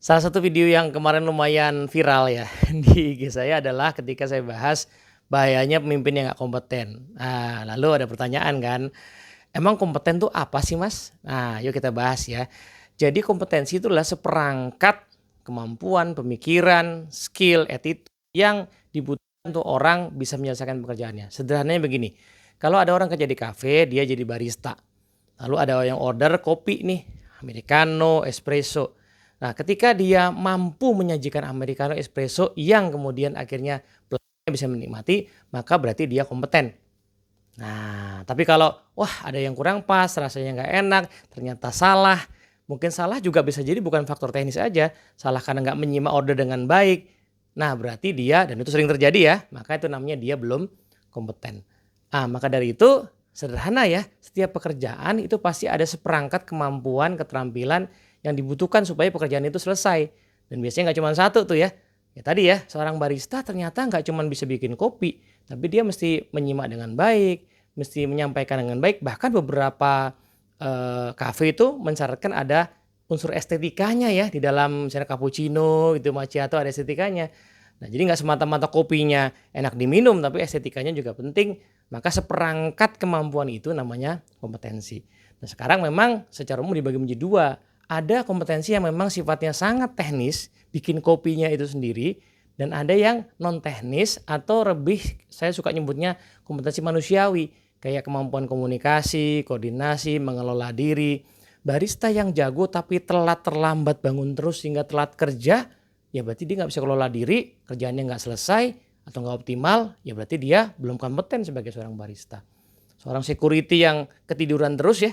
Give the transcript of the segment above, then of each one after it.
Salah satu video yang kemarin lumayan viral ya di IG saya adalah ketika saya bahas bahayanya pemimpin yang nggak kompeten. Nah, lalu ada pertanyaan kan, emang kompeten tuh apa sih Mas? Nah, yuk kita bahas ya. Jadi kompetensi itu adalah seperangkat kemampuan, pemikiran, skill, attitude yang dibutuhkan untuk orang bisa menyelesaikan pekerjaannya. Sederhananya begini, kalau ada orang kerja di kafe, dia jadi barista. Lalu ada yang order kopi nih, americano, espresso. Nah, ketika dia mampu menyajikan americano, espresso yang kemudian akhirnya pelanggan bisa menikmati, maka berarti dia kompeten. Nah, tapi kalau wah ada yang kurang pas, rasanya nggak enak, ternyata salah. Mungkin salah juga bisa jadi bukan faktor teknis aja, salah karena nggak menyimak order dengan baik. Nah, berarti dia dan itu sering terjadi ya, maka itu namanya dia belum kompeten. Maka dari itu sederhana ya, setiap pekerjaan itu pasti ada seperangkat kemampuan, keterampilan yang dibutuhkan supaya pekerjaan itu selesai. Dan biasanya nggak cuma satu tuh ya. Ya tadi ya, seorang barista ternyata nggak cuma bisa bikin kopi, tapi dia mesti menyimak dengan baik, mesti menyampaikan dengan baik, bahkan beberapa, kafe itu mensyaratkan ada unsur estetikanya ya di dalam misalnya cappuccino gitu, macchiato ada estetikanya. Nah, jadi nggak semata-mata kopinya enak diminum, tapi estetikanya juga penting, maka seperangkat kemampuan itu namanya kompetensi. Nah, sekarang memang secara umum dibagi menjadi 2, ada kompetensi yang memang sifatnya sangat teknis, bikin kopinya itu sendiri, dan ada yang non teknis atau lebih saya suka nyebutnya kompetensi manusiawi, kayak kemampuan komunikasi, koordinasi, mengelola diri. Barista yang jago tapi telat terlambat bangun terus sehingga telat kerja, ya berarti dia nggak bisa kelola diri, kerjaannya nggak selesai atau nggak optimal, ya berarti dia belum kompeten sebagai seorang barista. Seorang security yang ketiduran terus ya,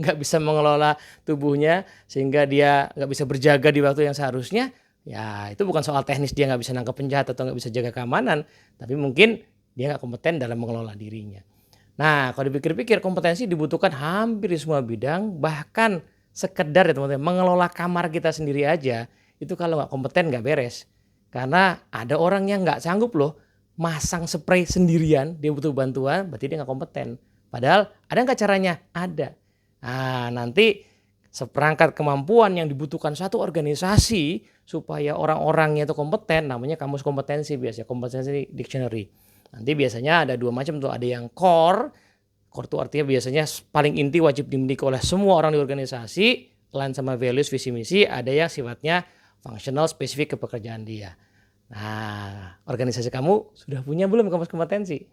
nggak bisa mengelola tubuhnya sehingga dia nggak bisa berjaga di waktu yang seharusnya, ya itu bukan soal teknis dia nggak bisa nangkep penjahat atau nggak bisa jaga keamanan, tapi mungkin dia nggak kompeten dalam mengelola dirinya. Nah, kalau dipikir-pikir kompetensi dibutuhkan hampir di semua bidang, bahkan sekedar ya teman-teman, mengelola kamar kita sendiri aja, itu kalau nggak kompeten nggak beres. Karena ada orang yang nggak sanggup loh masang spray sendirian, dia butuh bantuan, berarti dia nggak kompeten. Padahal ada nggak caranya? Ada. Nah, nanti seperangkat kemampuan yang dibutuhkan satu organisasi supaya orang-orangnya itu kompeten, namanya kamus kompetensi biasanya, kompetensi dictionary. Nanti biasanya ada 2 macam tuh, ada yang core, core itu artinya biasanya paling inti wajib dimiliki oleh semua orang di organisasi, align sama values, visi misi, ada yang sifatnya functional, spesifik ke pekerjaan dia. Nah, organisasi kamu sudah punya belum kamus kompetensi?